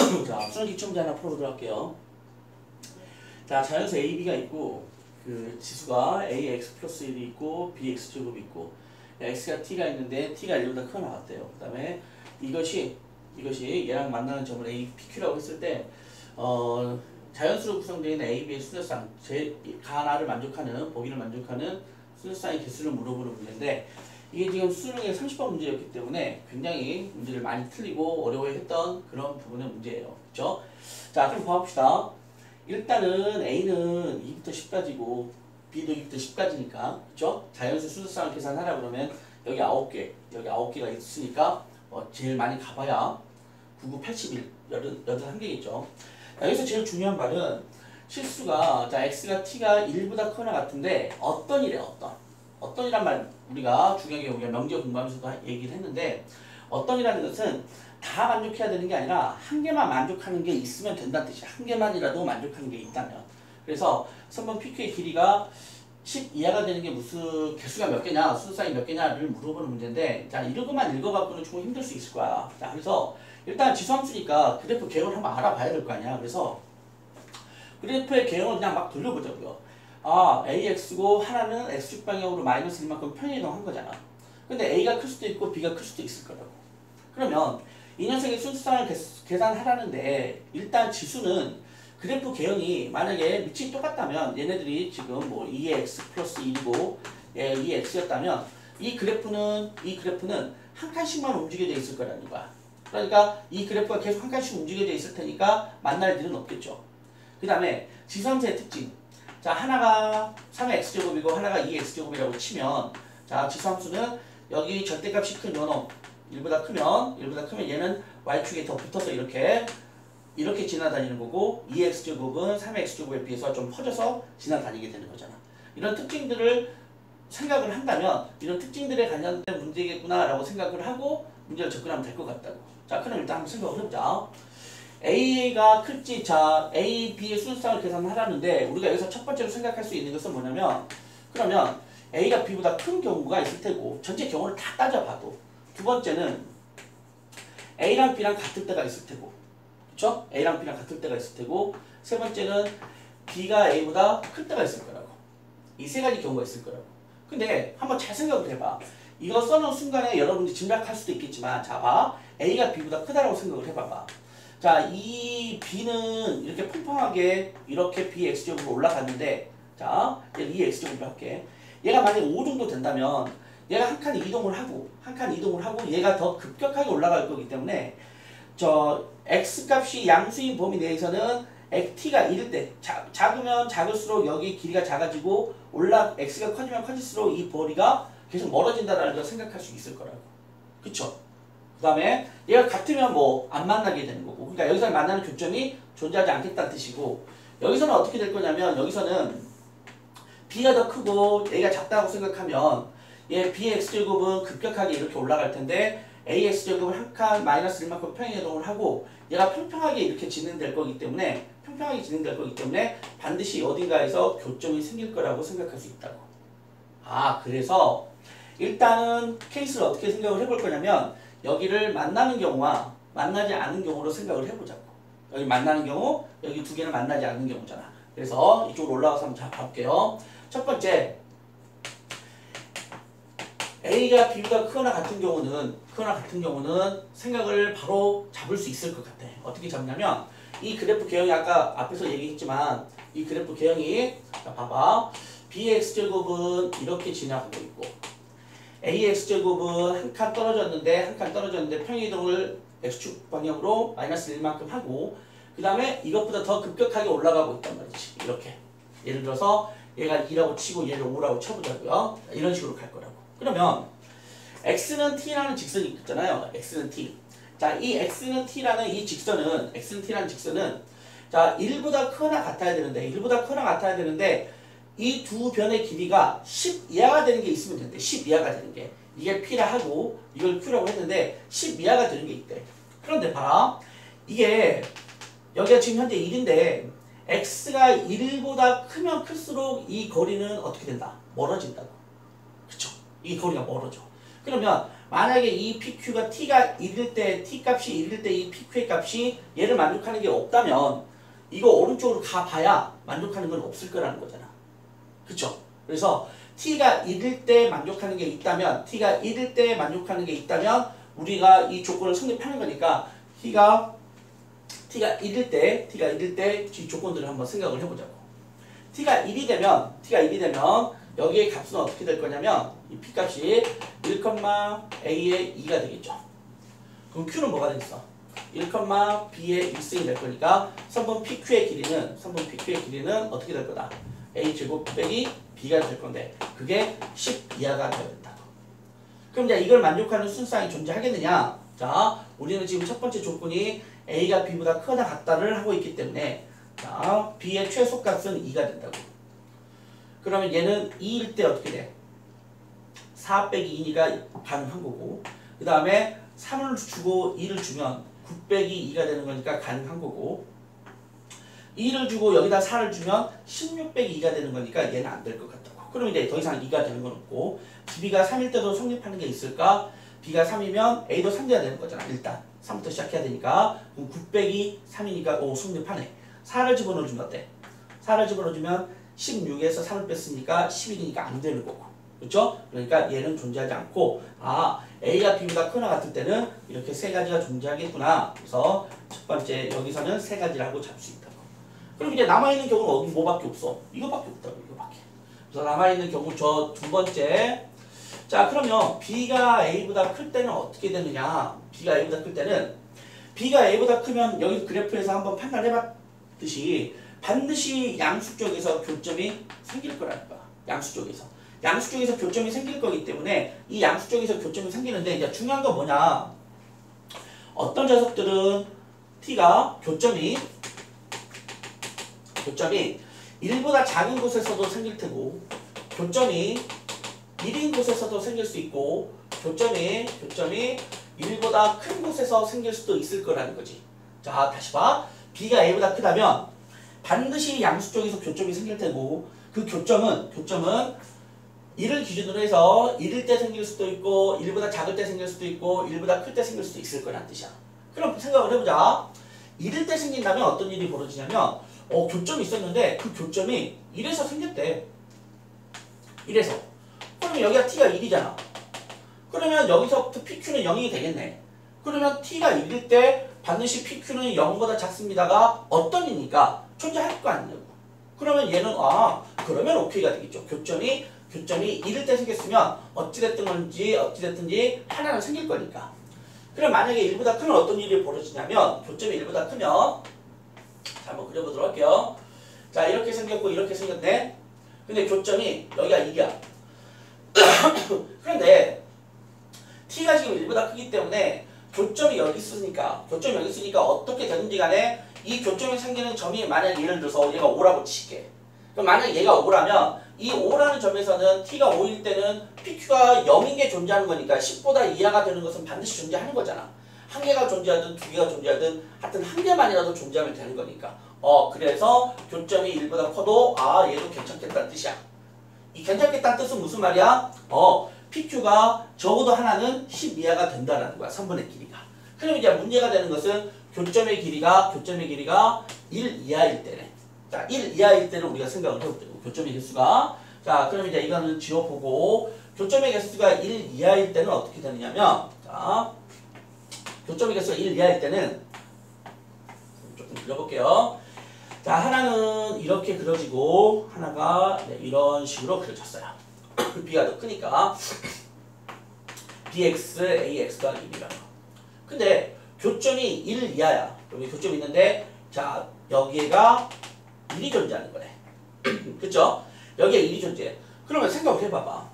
자, 수능 기출 문제 하나 풀어보도록 할게요. 자, 자연수 A, B가 있고, 그 지수가 AX 플러스 1이 있고, BX 제곱이 있고, X가 T가 있는데, T가 1보다 크게 나왔대요. 그 다음에 이것이 얘랑 만나는 점을 A, PQ라고 했을 때, 자연수로 구성되어 있는 A, B의 순서상, 가나를 만족하는, 보기를 만족하는 순서상의 개수를 물어보는 문제인데, 이게 지금 수능의 30번 문제였기 때문에 굉장히 문제를 많이 틀리고 어려워했던 그런 부분의 문제예요. 그렇죠? 자, 그럼 봐봅시다. 일단은 A는 2부터 10까지고 B도 2부터 10까지니까 그렇죠? 자연수 순서상을 계산하라 그러면 여기 9개, 여기 9개가 있으니까 제일 많이 가봐야 99, 81, 81개겠죠. 여기서 제일 중요한 말은 실수가 자 X가 T가 1보다 크거나 같은데 어떤 이래 어떤 이란 말 우리가 중요하게 우리가 명제 공부하면서도 얘기를 했는데 어떤이라는 것은 다 만족해야 되는 게 아니라 한 개만 만족하는 게 있으면 된다는 뜻이야. 한 개만이라도 만족하는 게 있다면. 그래서 선분 PQ의 길이가 10 이하가 되는 게 무슨 개수가 몇 개냐, 순서상이 몇 개냐를 물어보는 문제인데 자 이러고만 읽어갖고는 조금 힘들 수 있을 거야. 자 그래서 일단 지수함수니까 그래프 개형을 한번 알아봐야 될 거 아니야. 그래서 그래프의 개형을 그냥 막 돌려보자고요. 아, AX고 하나는 X축 방향으로 마이너스 1만큼 편이동한 거잖아. 근데 A가 클 수도 있고 B가 클 수도 있을 거라고. 그러면 이 녀석의 순수상을 계산하라는데 일단 지수는 그래프 개형이 만약에 밑이 똑같다면 얘네들이 지금 뭐 2x 플러스 1이고 얘 2x였다면 이 그래프는 한 칸씩만 움직여져 있을 거라는 거야. 그러니까 이 그래프가 계속 한 칸씩 움직여져 있을 테니까 만날 일은 없겠죠. 그 다음에 지수함수의 특징. 자, 하나가 3x제곱이고 하나가 2x제곱이라고 치면 자, 지수함수는 여기 절대값이 큰 요놈 1보다 크면 얘는 y축에 더 붙어서 이렇게 지나다니는 거고 2x제곱은 3x제곱에 비해서 좀 퍼져서 지나다니게 되는 거잖아. 이런 특징들을 생각을 한다면 이런 특징들에 관련된 문제겠구나 라고 생각을 하고 문제를 접근하면 될 것 같다고. 자, 그럼 일단 한번 생각을 해보자. A가 클지, 자, A, B의 순수상을 계산하라는데 우리가 여기서 첫 번째로 생각할 수 있는 것은 뭐냐면 그러면 A가 B보다 큰 경우가 있을 테고 전체 경우를 다 따져봐도 두 번째는 A랑 B랑 같을 때가 있을 테고 그쵸? A랑 B랑 같을 때가 있을 테고 세 번째는 B가 A보다 클 때가 있을 거라고. 이 세 가지 경우가 있을 거라고. 근데 한번 잘 생각을 해봐. 이거 써놓은 순간에 여러분들이 짐작할 수도 있겠지만 자 봐. A가 B보다 크다라고 생각을 해봐봐. 자, 이 B는 이렇게 팽팽하게 이렇게 BX제곱으로 올라갔는데 자, 얘를 2X제곱으로 할게. 얘가 만약에 5 정도 된다면 얘가 한 칸 이동을 하고 얘가 더 급격하게 올라갈 거기 때문에 저 X값이 양수인 범위 내에서는 T가 1일 때 작으면 작을수록 여기 길이가 작아지고 X가 커지면 커질수록 이 거리가 계속 멀어진다는 걸 생각할 수 있을 거라고. 그쵸? 그 다음에 얘가 같으면 뭐 안 만나게 되는 거고 그러니까 여기서 만나는 교점이 존재하지 않겠다는 뜻이고 여기서는 어떻게 될 거냐면 여기서는 B가 더 크고 A가 작다고 생각하면 얘 BX제곱은 급격하게 이렇게 올라갈 텐데 AX제곱은 한 칸 마이너스 1만큼 평행이동을 하고 얘가 평평하게 이렇게 진행될 거기 때문에 반드시 어딘가에서 교점이 생길 거라고 생각할 수 있다고. 아 그래서 일단은 케이스를 어떻게 생각을 해볼 거냐면 여기를 만나는 경우와 만나지 않는 경우로 생각을 해보자고. 여기 만나는 경우, 여기 두 개는 만나지 않는 경우잖아. 그래서 이쪽으로 올라가서 한번 잘 볼게요. 첫 번째, A가 B보다 크거나 같은 경우는 생각을 바로 잡을 수 있을 것 같아. 어떻게 잡냐면 이 그래프 개형이 아까 앞에서 얘기했지만 이 그래프 개형이 자 봐봐. BX제곱은 이렇게 지나가고 있고 AX제곱은 한 칸 떨어졌는데 평행이동을 X축 방향으로 마이너스 1만큼 하고 그 다음에 이것보다 더 급격하게 올라가고 있단 말이지. 이렇게 예를 들어서 얘가 2라고 치고 얘를 5라고 쳐보자고요. 이런 식으로 갈 거라고. 그러면 X는 T라는 직선이 있잖아요. X는 T. 자, 이 X는 T라는 이 직선은 자 1보다 크거나 같아야 되는데 이 두 변의 길이가 10 이하가 되는 게 있으면 된대. 10 이하가 되는 게. 이게 P라 하고 이걸 Q라고 했는데 10 이하가 되는 게 있대. 그런데 봐라. 이게 여기가 지금 현재 1인데 X가 1보다 크면 클수록 이 거리는 어떻게 된다? 멀어진다고. 그쵸? 이 거리가 멀어져. 그러면 만약에 이 PQ가 T가 1일 때, T 값이 1일 때 이 PQ의 값이 얘를 만족하는 게 없다면 이거 오른쪽으로 가봐야 만족하는 건 없을 거라는 거잖아. 그쵸? 그래서 T가 1일 때 만족하는 게 있다면 T가 1일 때 만족하는 게 있다면 우리가 이 조건을 성립하는 거니까 T가 1일 때 이 조건들을 한번 생각을 해보자고. T가 1이 되면 여기의 값은 어떻게 될 거냐면 이 P값이 1,A의 2가 되겠죠. 그럼 Q는 뭐가 되겠어? 1,B의 1승이 될 거니까 선분 PQ의 길이는 어떻게 될 거다? A제곱 빼기 B가 될 건데 그게 10 이하가 되어야 된다고. 그럼 이제 이걸 만족하는 순수항이 존재하겠느냐? 자, 우리는 지금 첫 번째 조건이 A가 B보다 크거나 같다를 하고 있기 때문에 자, B의 최소값은 2가 된다고. 그러면 얘는 2일 때 어떻게 돼? 4 빼기 2니까 가능한 거고 그 다음에 3을 주고 2를 주면 9 빼기 2가 되는 거니까 가능한 거고 2를 주고 여기다 4를 주면 16 빼기 2가 되는 거니까 얘는 안 될 것 같다고. 그럼 이제 더 이상 2가 되는 건 없고 B가 3일 때도 성립하는 게 있을까? B가 3이면 A도 3돼야 되는 거잖아. 일단 3부터 시작해야 되니까 그럼 9 빼기 3이니까 오 성립하네. 4를 집어넣어주면 어때? 4를 집어넣어주면 16에서 3을 뺐으니까 11이니까 안 되는 거고. 그렇죠? 그러니까 얘는 존재하지 않고 아 A가 B보다 크거나 같을 때는 이렇게 세 가지가 존재하겠구나. 그래서 첫 번째 여기서는 세 가지라고 잡을 수 있다고. 그럼 이제 남아있는 경우는 어디 뭐밖에 없어? 이거밖에 없다고. 이거밖에. 그래서 남아있는 경우 저 두 번째 자 그러면 B가 A보다 클 때는 어떻게 되느냐? B가 A보다 클 때는 B가 A보다 크면 여기 그래프에서 한번 판단해봤듯이 반드시 양수 쪽에서 교점이 생길 거라는 거야. 양수 쪽에서 교점이 생길 거기 때문에 이 양수 쪽에서 교점이 생기는데 이제 중요한 건 뭐냐? 어떤 녀석들은 T가 교점이 1보다 작은 곳에서도 생길 테고 교점이 1인 곳에서도 생길 수 있고 교점이 1보다 큰 곳에서 생길 수도 있을 거라는 거지. 자 다시 봐. B가 A보다 크다면 반드시 양수 쪽에서 교점이 생길 테고 그 교점은 1을 기준으로 해서 1일 때 생길 수도 있고 1보다 작을 때 생길 수도 있고 1보다 클 때 생길 수도 있을 거란 뜻이야. 그럼 생각을 해보자. 1일 때 생긴다면 어떤 일이 벌어지냐면 교점이 있었는데 그 교점이 1에서 생겼대. 1에서. 그러면 여기가 T가 1이잖아. 그러면 여기서부터 PQ는 0이 되겠네. 그러면 T가 1일 때 반드시 PQ는 0보다 작습니다가 어떤 이니까 존재할 거 아니냐고. 그러면 얘는 그러면 OK가 되겠죠. 교점이 1일 때 생겼으면 어찌됐든지 하나는 생길 거니까. 그럼 만약에 1보다 크면 어떤 일이 벌어지냐면 교점이 1보다 크면 자 한번 그려보도록 할게요. 자 이렇게 생겼고 이렇게 생겼네. 근데 교점이 여기가 2야. 그런데 T가 지금 1보다 크기 때문에 교점이 여기 있으니까 어떻게 되든지 간에 이 교점이 생기는 점이 만약 예를 들어서 얘가 5라고 칠게. 그럼 만약 얘가 5라면 이 5라는 점에서는 T가 5일 때는 PQ가 0인 게 존재하는 거니까 10보다 이하가 되는 것은 반드시 존재하는 거잖아. 한 개가 존재하든 두 개가 존재하든 하여튼 한 개만이라도 존재하면 되는 거니까. 그래서 교점이 1보다 커도 얘도 괜찮겠다는 뜻이야. 이 괜찮겠다는 뜻은 무슨 말이야? PQ가 적어도 하나는 10 이하가 된다는 거야. 선분의 길이가. 그럼 이제 문제가 되는 것은 교점의 길이가 1 이하일 때네. 자, 1 이하일 때는 우리가 생각을 해보자고. 교점의 개수가. 자, 그럼 이제 이거는 지워보고 교점의 개수가 1 이하일 때는 어떻게 되느냐면 자, 교점의 개수가 1 이하일 때는 조금 그려볼게요. 자, 하나는 이렇게 그려지고 하나가 이런 식으로 그려졌어요. B가 더 크니까 BX, AX 더하기 1이라는 거. 근데 교점이 1 이하야. 여기 교점이 있는데 자 여기가 1이 존재하는 거네. 그쵸? 여기에 1이 존재해. 그러면 생각을 해봐봐.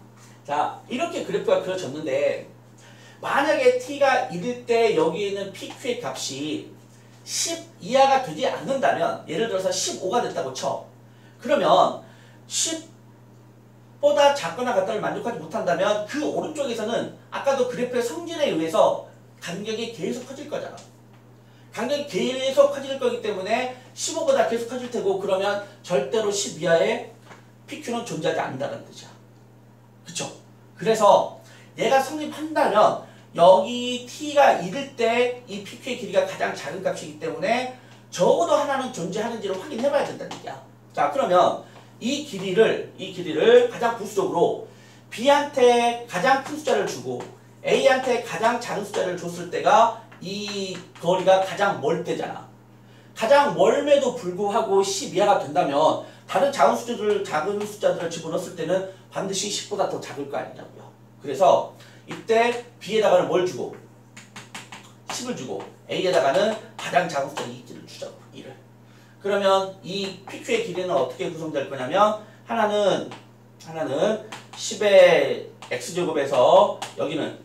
자 이렇게 그래프가 그려졌는데 만약에 T가 1일 때 여기 있는 PQ의 값이 10 이하가 되지 않는다면 예를 들어서 15가 됐다고 쳐. 그러면 10보다 작거나 같다를 만족하지 못한다면 그 오른쪽에서는 아까도 그래프의 성질에 의해서 간격이 계속 커질 거잖아. 간격이 계속 커질 거기 때문에 15보다 계속 커질 테고 그러면 절대로 10 이하의 PQ는 존재하지 않는다는 뜻이야. 그쵸? 그래서 얘가 성립한다면 여기 t가 1일 때 이 pq의 길이가 가장 작은 값이기 때문에 적어도 하나는 존재하는지를 확인해 봐야 된다는 얘기야. 자, 그러면 이 길이를 가장 부수적으로 b한테 가장 큰 숫자를 주고 a한테 가장 작은 숫자를 줬을 때가 이 거리가 가장 멀 때잖아. 가장 멀음에도 불구하고 10 이하가 된다면 다른 작은 숫자들을 집어넣었을 때는 반드시 10보다 더 작을 거 아니냐고요. 그래서 이때 b에다가는 뭘 주고 10을 주고 a에다가는 가장 작은 숫자 2를 주자고 1을. 그러면 이 pq의 길이는 어떻게 구성될 거냐면 하나는 10의 x제곱에서 여기는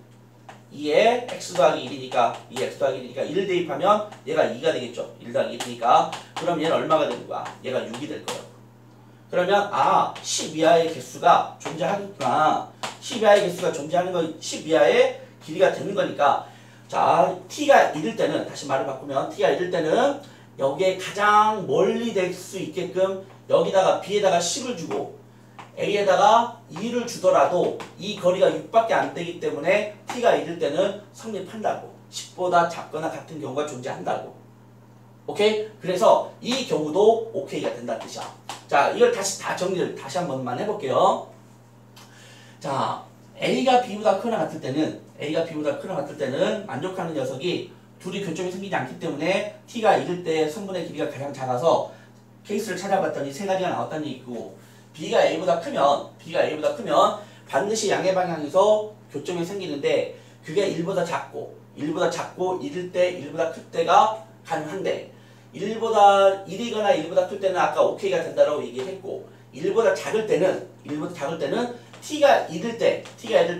2의 x 더하기 1이니까 2x 더하기 1이니까 1을 대입하면 얘가 2가 되겠죠. 1 더하기 1이니까 그럼 얘는 얼마가 되는 거야? 얘가 6이 될 거예요. 그러면 10 이하의 개수가 존재하겠구나. 10 이하의 개수가 존재하는 건 10 이하의 길이가 되는 거니까 자, t가 1일 때는 다시 말을 바꾸면 t가 1일 때는 여기에 가장 멀리 될 수 있게끔 여기다가 b에다가 10을 주고 a에다가 2를 주더라도 이 거리가 6밖에 안 되기 때문에 t가 1일 때는 성립한다고. 10보다 작거나 같은 경우가 존재한다고. 오케이? 그래서 이 경우도 오케이가 된다는 뜻이야. 자, 이걸 다 정리를 다시 한 번만 해볼게요. 자, a가 b보다 크거나 같을 때는 만족하는 녀석이 둘이 교점이 생기지 않기 때문에 t가 1일 때 성분의 길이가 가장 작아서 케이스를 찾아봤더니 세 가지가 나왔다는 얘기고 b가 a보다 크면 반드시 양의 방향에서 교점이 생기는데 그게 1보다 작고 1일 때 1보다 클 때가 가능한데 1보다 1이거나 1보다 클 때는 아까 오케이가 된다라고 얘기했고 1보다 작을 때는 t가 1일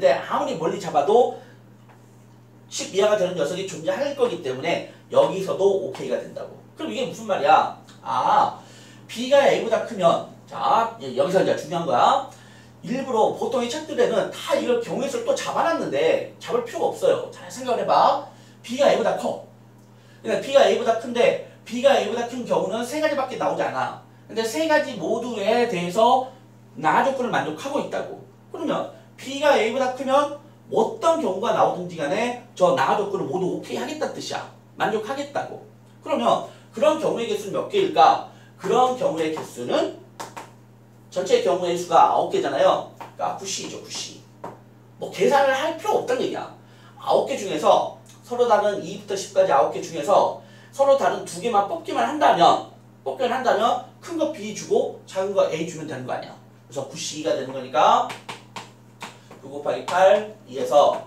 때 아무리 멀리 잡아도 10 이하가 되는 녀석이 존재할 거기 때문에 여기서도 오케이가 된다고. 그럼 이게 무슨 말이야? b가 a보다 크면 자, 여기서 이제 중요한 거야. 일부러 보통의 책들에는 다 이걸 경우의 수를 또 잡아놨는데 잡을 필요가 없어요. 잘 생각을 해봐. b가 a보다 커. 그러니까 b가 a보다 큰데 b가 a보다 큰 경우는 세 가지밖에 나오지 않아. 근데 세 가지 모두에 대해서 나하 조건을 만족하고 있다고. 그러면 b가 a보다 크면 어떤 경우가 나오든지 간에 저 나하 조건을 모두 오케이 하겠다는 뜻이야. 만족하겠다고. 그러면 그런 경우의 개수는 몇 개일까? 그런 경우의 개수는 전체 경우의 수가 9개잖아요. 그러니까 9C이죠, 9C. 뭐 계산을 할 필요 없다는 얘기야. 9개 중에서 서로 다른 2부터 10까지 9개 중에서 서로 다른 2개만 뽑기만 한다면 큰 거 B 주고 작은 거 A 주면 되는 거 아니야. 그래서 9C가 되는 거니까 9 곱하기 8, 2에서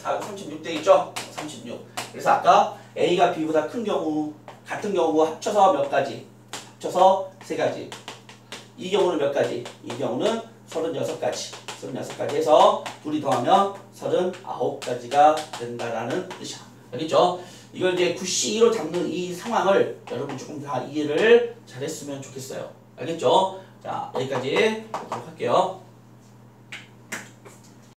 4, 36 되겠죠? 36. 그래서 아까 A가 B보다 큰 경우, 같은 경우 합쳐서 몇 가지? 합쳐서 3가지. 이 경우는 몇 가지? 이 경우는 36가지 해서 둘이 더하면 39가지가 된다라는 뜻이야. 알겠죠? 이걸 이제 9C로 잡는 이 상황을 여러분 조금 다 이해를 잘했으면 좋겠어요. 알겠죠? 자, 여기까지 보도록 할게요.